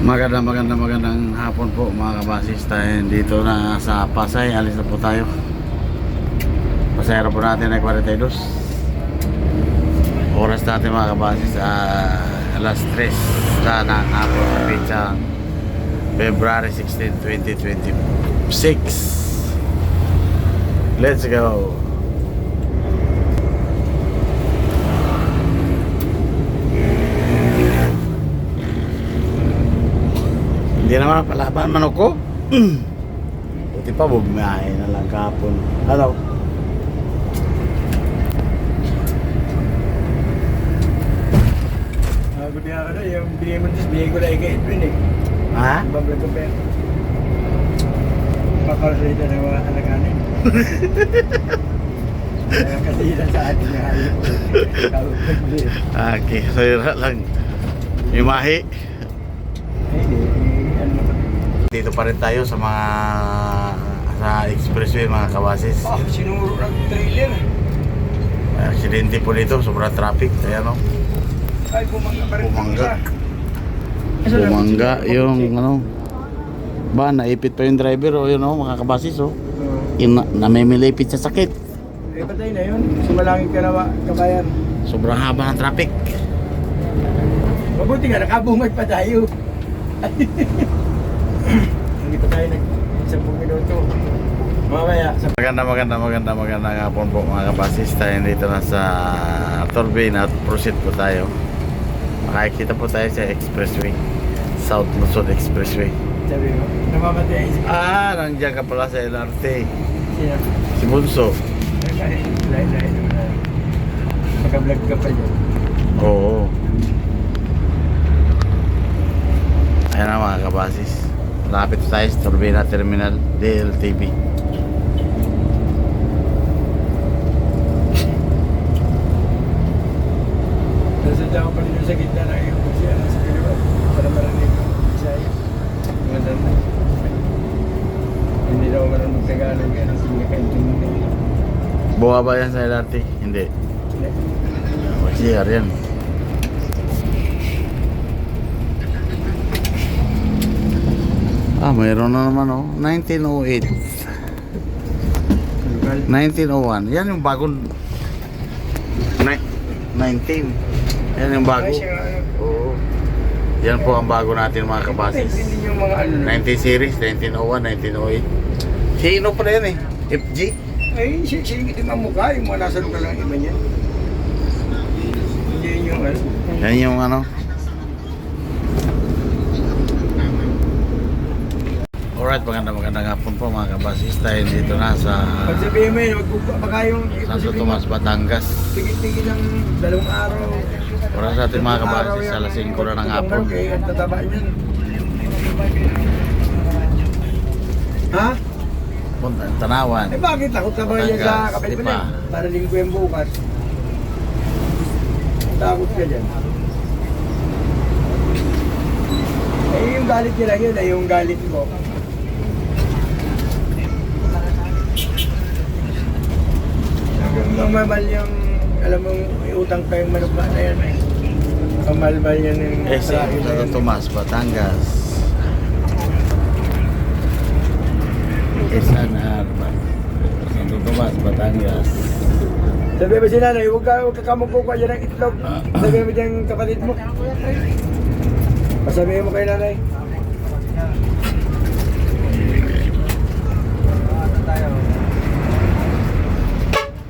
Magandang hapon po mga kabasis. Tayo dito na sa Pasay. Alis na po tayo. Pasayro po natin ay 42. Oras natin mga kabasis alas 3 na hapon sa pizza February 16, 2026. Let's go. Hindi naman palaban manok ko. Buti pa bumiyahe na lang kahapon. Ano? Buti ako na, yung bigay mo tis, bigay ko na ika Edwin eh. Ha? Bablag ko pera. Pakalsalita ng mga alaganin. Kaya kasilan sa atin na hayop. Okay, sayra lang. Imahe. Dito pa rin tayo sa mga expressway mga kabasis. Oh, sinuro ng trailer. Aksidente po dito, sobrang traffic. Ayan o. Ay, bumangga pa rin. Bumangga yung ano. Ba, naipit pa yung driver o yun o mga kabasis o. Namimilipit sa sakit. Eh, patay na yun. Sumalangin ka na kabayan. Sobrang haba ng traffic. Mabuti nga, nakabungad pa tayo. Hindi pa tayo nag-10 minuto. Mamaya sa Magandang hapon po mga kabasis. Tayo dito na sa Turbine at proceed po tayo. Makikita po tayo sa expressway, South Luzon Expressway. sabi mo, namamatay isip. Nandiyan ka pala sa LRT. Sino? Si Bunso. Lain-lain naman. Maka-vlog ka pa dyan. Oo. Ayan na mga kabasis. Lapit tayo sa Turbina Terminal DLTV. Nasadya ko pa rin sa gitna na yung siya sa kaliwa para marinig ko siya maganda. Hindi daw marunong Tagalog yan ang sinakaintindi. Buha ba yan sa LRT? Hindi. CR yan. Mayroon na naman oh. 1908 1901. Yan yung bagong 19. Yan yung bago. Oo. Yan po ang bago natin mga kabasis. Hindi yung mga ano. 19 series, 1901, 1908. Sino pa yan eh? FG? Ay, singit yung mukha. Yung mga nasa lugar lang iba niya. Hindi yun yung ano. Yan yung ano. Alright, magandang hapon po mga kabasis. Tayo dito na sa Pag sabihin mo yun, baka yung Santo Tomas, Batangas. tigil-tigil ng 2 araw. Oras natin mga kabasis, alas 5 na ng hapon. Okay, ang tataba niyan. Ha? Tanawan. Eh bakit takot ka ba niya sa Batangas, kapit di mo pa. na? Para linggo yung bukas. Takot ka dyan. Eh yung galit niya lang yun, ay yung galit ko. Mamal yung, alam mo, may utang pa yung manok na yan eh. Mamalmal yan yung Santo Tomas, Batangas. Santo Tomas, Batangas. Sabi ba si nanay, huwag ka kamagkukuha dyan ng itlog. Sabi mo dyan kapatid mo. Pasabihin mo kay nanay.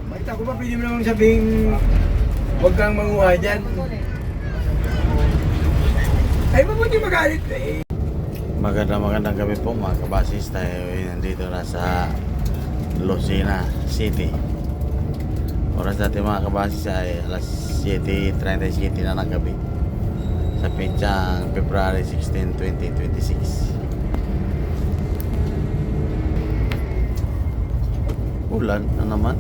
Bakit ako ba pwede mo namang sabihin huwag kang manguha dyan? Ay, mabuti magalit eh. Magandang gabi po mga kabasis. Tayo ay nandito na sa Lucena City. Oras natin mga kabasis ay alas 7:37 na ng gabi. Sa pitsang February 16, 2026. Ulan na naman.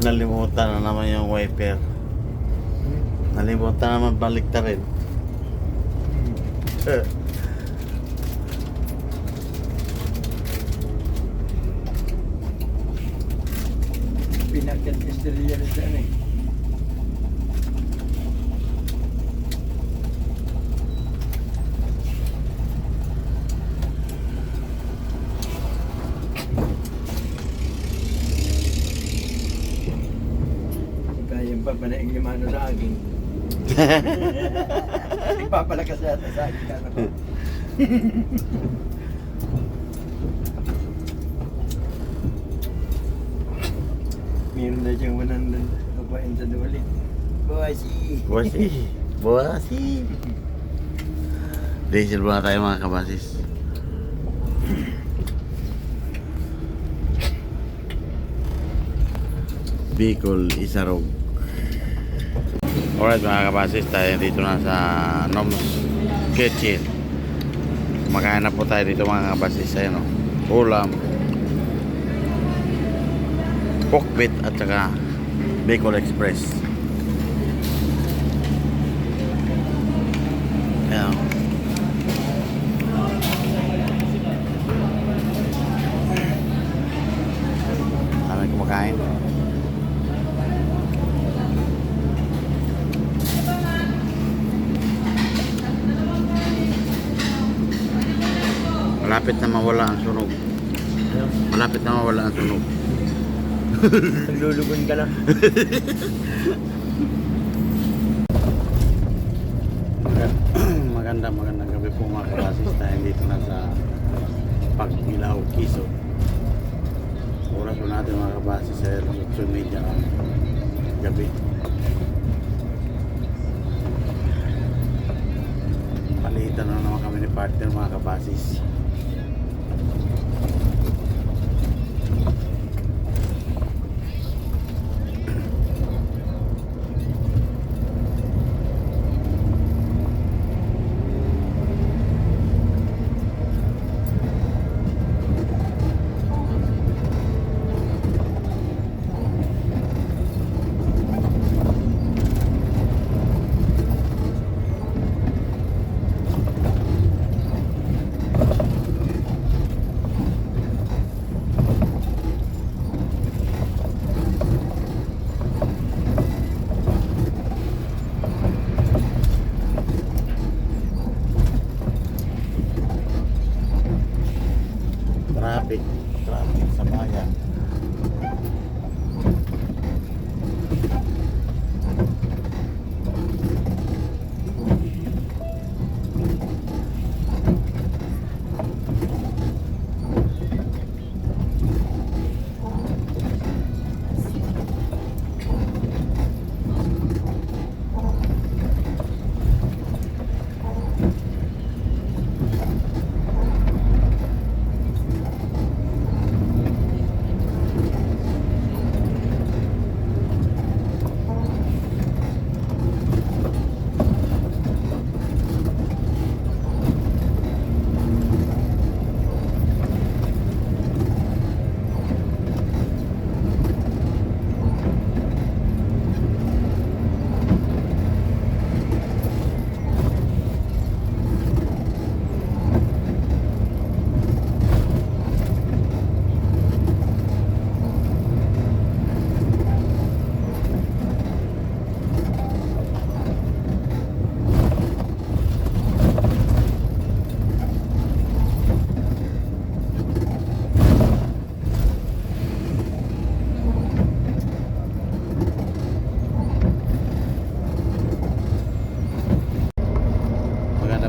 Nalimutan na naman yung wiper. Nalimutan naman balik ta rin. Pinagkan-estrella rin dyan eh. Kaya pa ba na yung ano sa akin? Ipapalakas yata sa akin. Ano ko? Meron na siyang 100 kapain sa duli. Buwasi! Buwasi. Buwasi. Diesel muna tayo mga kabasis. Bicol, Isarog. Alright mga kabasis, tayo dito na sa Noms Kitchen. Kumakain na po tayo dito mga kabasis. Ayun o, ulam, pork bit at saka Bicol Express. Ayan. Kami kumakain. Malapit na mawala ang sunog. Malapit na mawala ang sunog. Naglulugon ka na. Magandang gabi po mga kabasis. Tayo dito na sa Pagbilaw, Quezon. Oras po natin mga kabasis sa 8:30 ng gabi. Palitan na naman kami ni partner mga kabasis. Traffic sa bayan.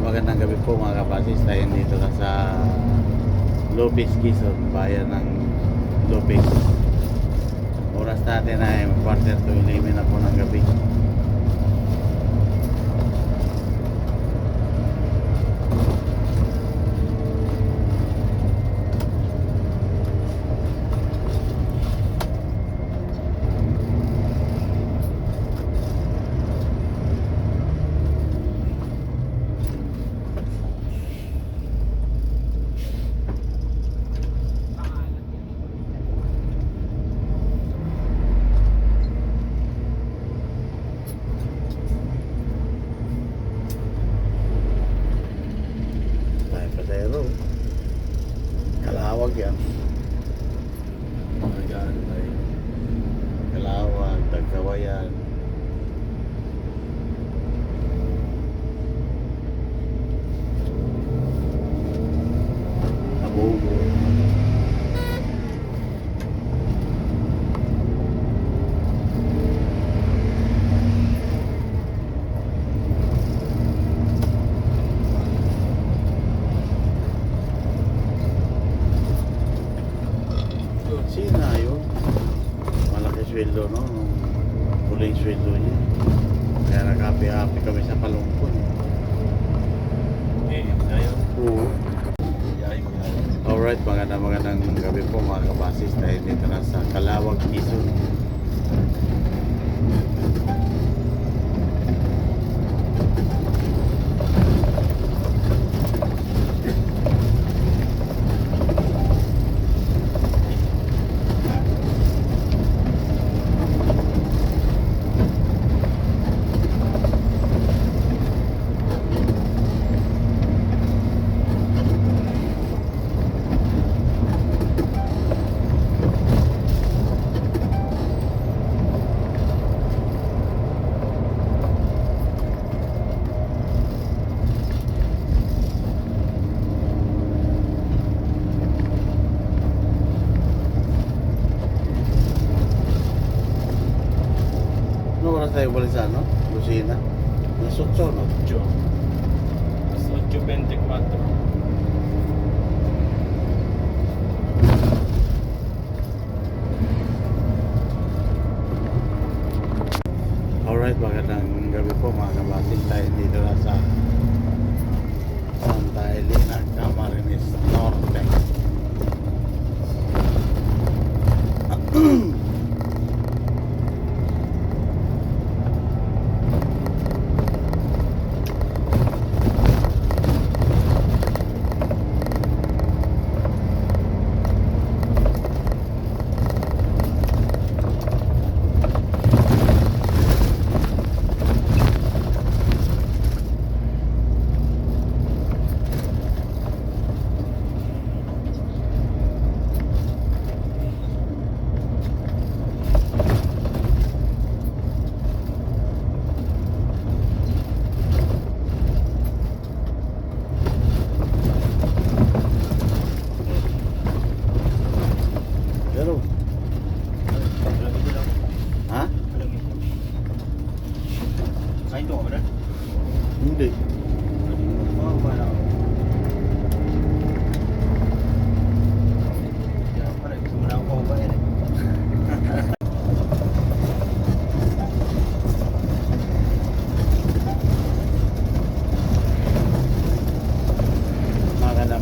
Magandang gabi po mga kabasis. Tayo dito na sa Lopez, Quezon, bayan ng Lopez. Oras natin ay 11:45 na po ng gabi. huling sweldo niya. Kaya nag-happy-happy kami sa kalungkot. Oo. Alright, magandang gabi po mga kabasis. Dahil dito na sa Calawag, Quezon. Ano oras tayo balik sa ano? Lucina? Nasutso, no? 8. Mas 8:24. Alright, magandang gabi po mga kabasis. Tayo dito na sa Santa Elena, Camarines Norte. Pero, ha? Kain to ba? Hindi. Oh, wala. Ya, pare, sumula ko ba yan?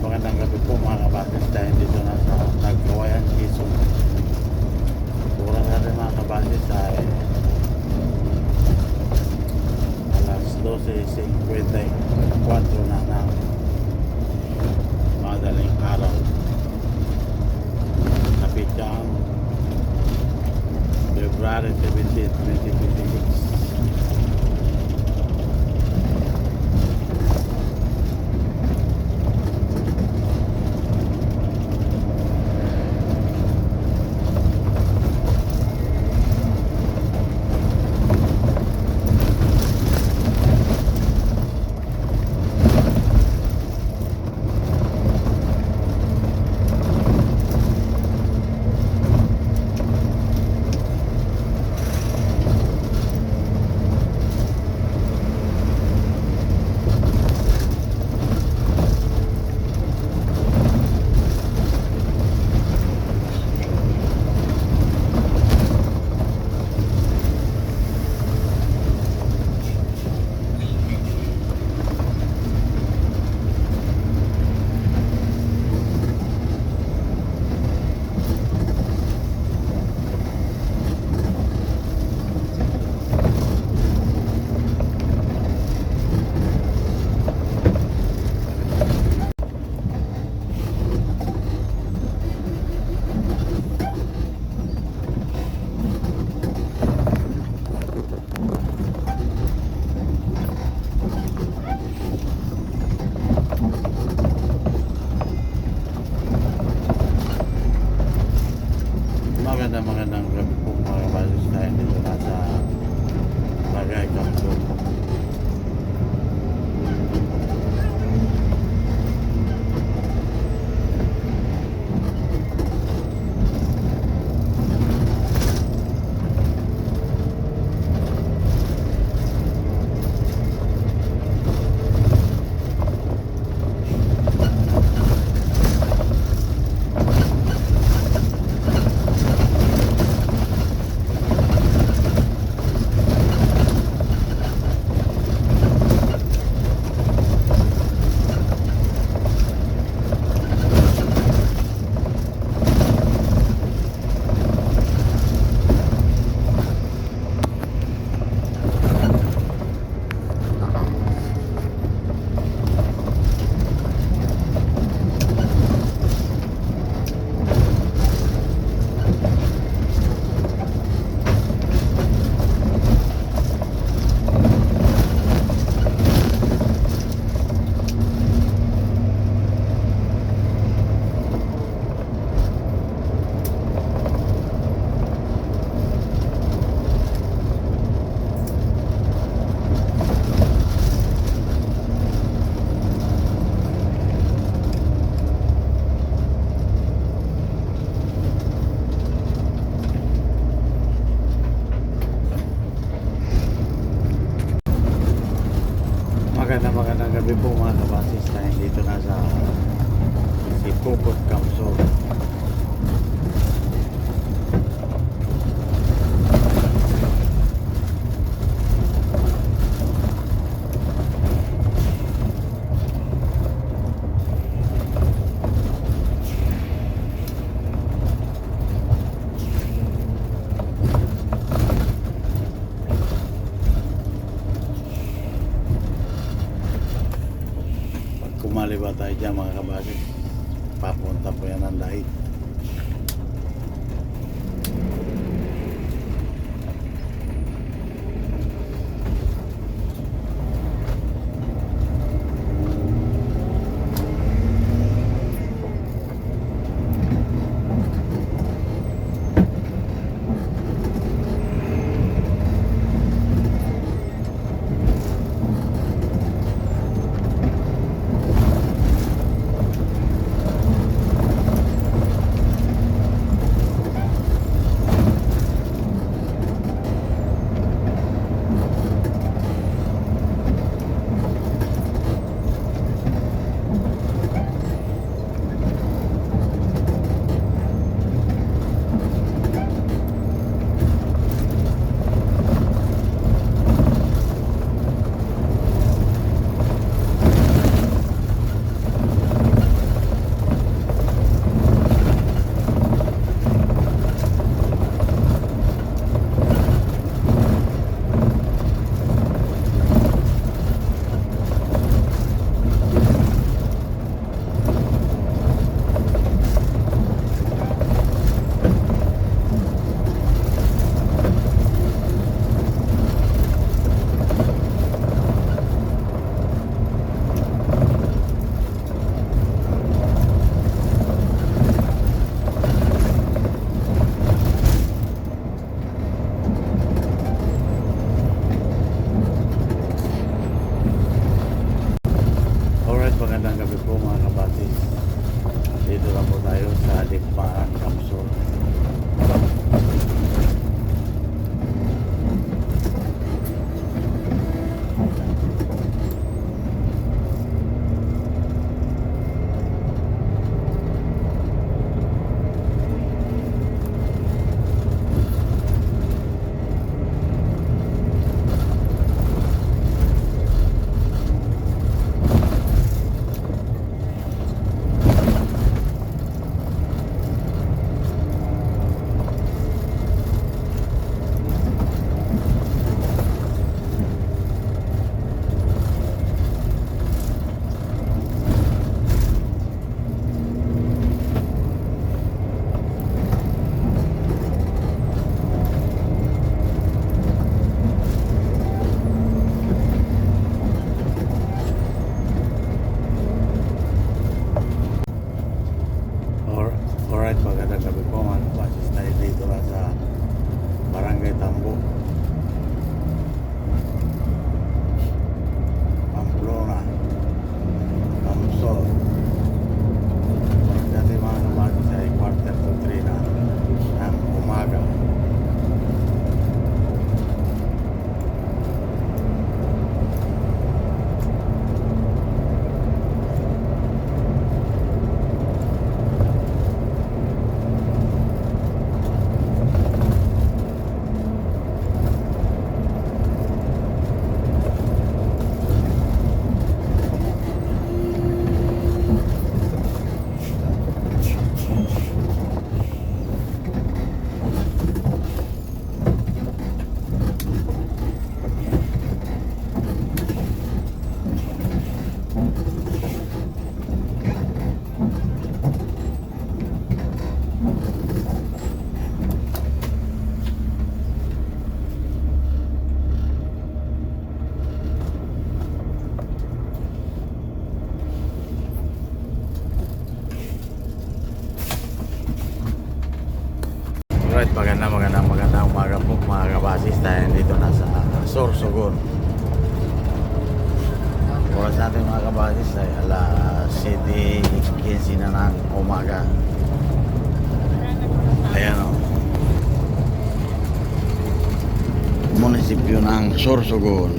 Magandang gabi po mga kabasis. Dahil dito na sa Nagkawayan, Quezon. Kurang natin mga kabasis ay alas 12:54 na ng madaling araw. Kapitang February 17, 2026. magandang gabi po mga kabasis na dito na sa Sipuput Kamsur. Kumali ba tayo dyan mga kabasis? Papunta po yan ang dahil. Alright, magandang gabi po mga kabasis. Dito lang po tayo sa Dikmaan Kamsur. Alright, magandang gabi po mga kabasis. Tayo dito lang sa Barangay Tambo, Pamplona, Kamsur. Dati mga kabasis ay quarter to 3 na ng umaga. Alright, magandang umaga po mga kabasis. Tayo dito na sa Sorsogon. Oras natin mga kabasis ay alas 7:15 na ng umaga. Ayan o, munisipyo ng Sorsogon.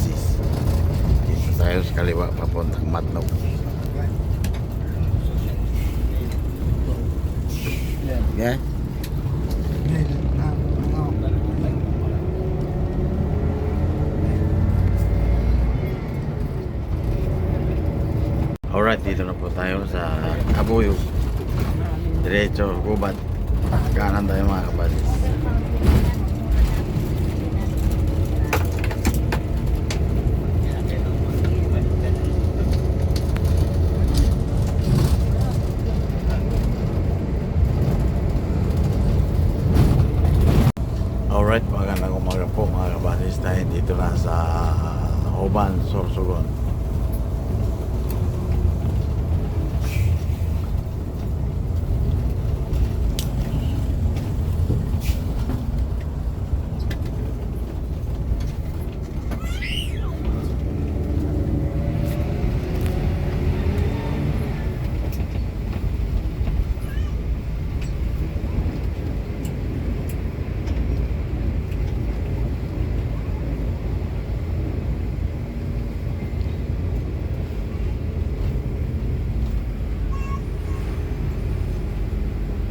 kabasis. Dito tayo sa kaliwa papuntang Matnog. Yan. Okay? Alright, dito na po tayo sa Abuyog. Diretso, gubat. Kanan tayo mga kabasis. Alright, magandang umaga po mga kabasis. Tayo dito na sa Oban, Sorsogon.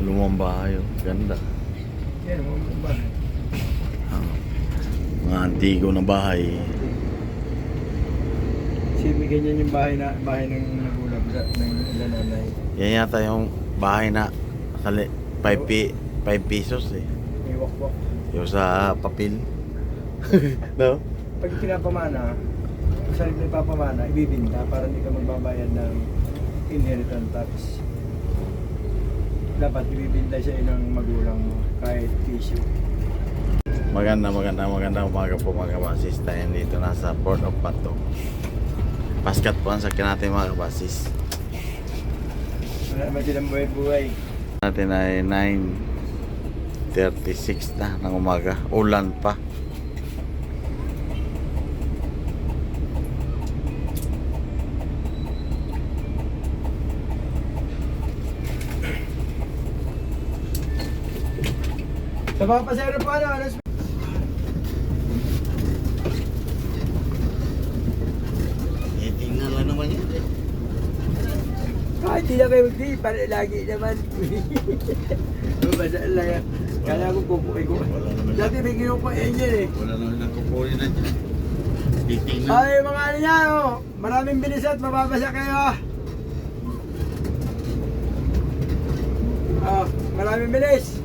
Lumang bahay, oh. Ganda. Yan, huwag ba? Mga antigo na bahay. Sige, ganyan yung bahay ng nagulang ng nanay. Yan yata yung bahay na 5 pesos eh. May wakwak. Yung sa papel. No? Pag pinapamana, sa nagpapamana, ibibinta para hindi ka magbabayad ng inheritance tax. Dapat ibibinta siya ng magulang mo kahit issue. Maganda umaga po mga kabasis. Tayo dito nasa Port of Pato. Paskat po ang sakyan natin mga kabasis. Wala naman silang buhay-buhay. Natin ay 9:36 na ng umaga. Ulan pa. Sa mga pasero po, alas Tingnan lang naman yan eh. kahit di na kayo magdi, para lagi naman. Mabasa lang yan. Kala ko pupukin ko. Dati may ginawa pa yan yan eh. Wala naman nagkukunin na dyan. Titingnan. Ay, mga ano niya, oh. Maraming bilis at mababasa kayo. Ah, maraming bilis.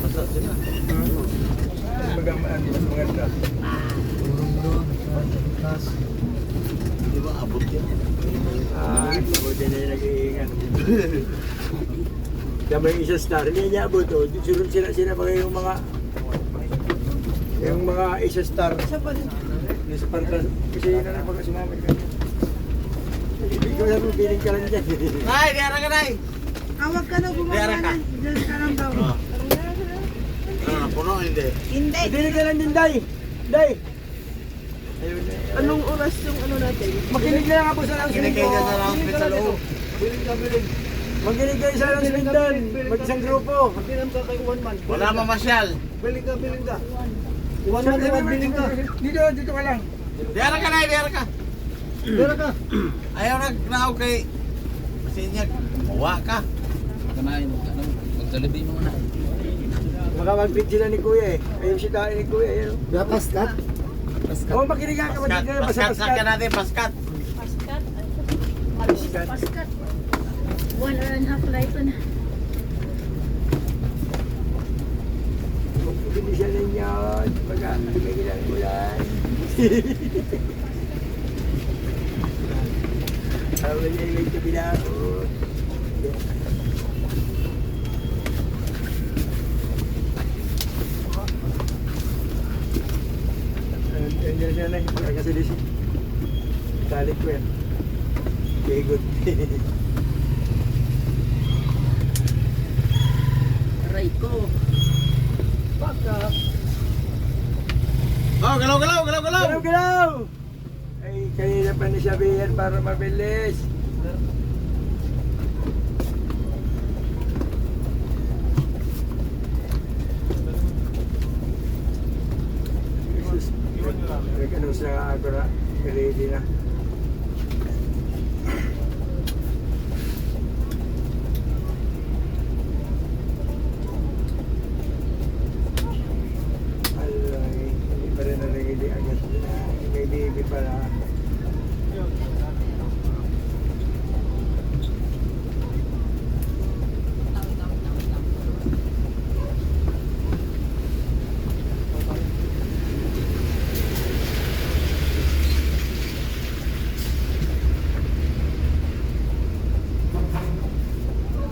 Masarap sila. Mas maganda. Di ba abot yan? Ay, mabuti na yung nag-iingat. Kaya yung isa star, hindi niya abot. Oh. Sunod sila pa yung mga isa star. Isa pa rin. Isa pa rin. Kasi yun na lang pagka sumamit ka. Ikaw na piling ka lang dyan. Nay, diara ka nay! Awag ka na Diara ka. bumaba na. Diyan ka lang daw. Ano na puno hindi? Hindi. Piling ka lang din, Day. Day. Anong oras yung ano natin? Makinig na lang ako sa announcement Makinig ko. ka sa announcement sa loob. Makinig kayo sa announcement doon. Mag-isang grupo. Magbilang ka kay Juan. Wala mamasyal. Biling ka. Iwan mo naman biling ka. Dito ka lang. Diara ka nay, diara ka. Dito ka. Ayaw nagnaw kay Sinyag. Mawa ka. Magdalibi mo na. Makapag-feed sila ni Kuya eh. Ayaw sitain ni Kuya. Ayan. Paskat? Oo, makinig ka. Paskat, paskat, sakyan natin, paskat. Paskat. Paskat. Paskat. 1.5 light na. Kung bilisan ninyo, pag-ibigay lang ulan. Tawag niya yung ito binakot. Andiyan siya na, kasi disi. Talik ko yan. Kegot. Aray ko. Baka. Oh, galaw, galaw, galaw, galaw. Galaw! Ay, kanina pa ni sabihin para mabilis. Nag-ano sa ako na, ready na. Alay, hindi pa rin na-ready agad. May baby pa na.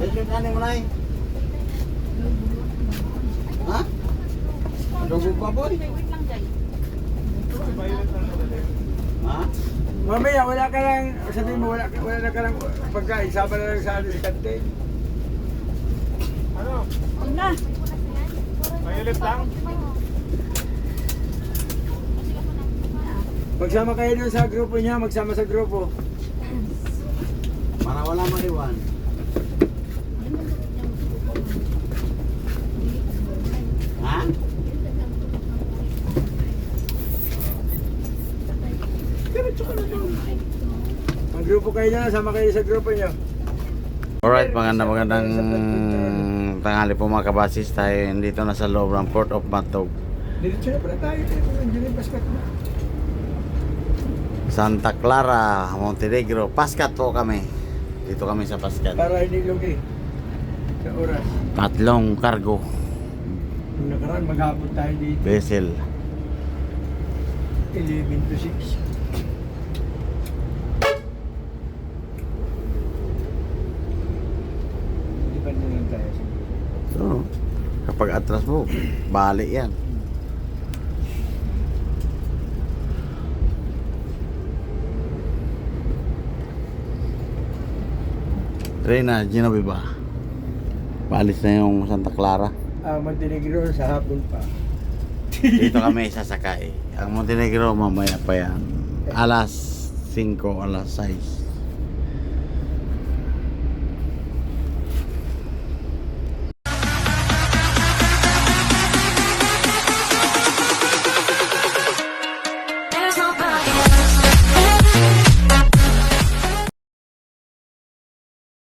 Yan yung kanin mo na eh. Ha? Adobo pa boy? Wait lang, Jay. Ha? Mamaya, wala ka lang, sabihin mo, wala na ka lang pagkain, sama na lang sa atin sa kantin. Huwag na. Violet lang? Magsama kayo doon sa grupo niya, magsama sa grupo. Para wala maiwan. Ha? Mag-grupo kayo niya, sama kayo sa grupo niyo. Alright, magandang tanghali po mga kabasis. Tayo dito na sa loob ng Port of Matog, Diretso na pala tayo, nandiyan yung basket na. Santa Clara, Montenegro. Pascat po kami. Dito kami sa Pascat. Para hindi lugi sa oras. Tatlong cargo Kung nakaraan, maghapon tayo dito. vessel. 11 to 6. Hindi ba lang tayo siguro? So, kapag atras mo, bali yan. Reyna, Genoveva. Paalis na yung Santa Clara. Montenegro sa hapon pa. Dito kami sasakay. Ang Montenegro mamaya pa yan. Alas 5, alas 6.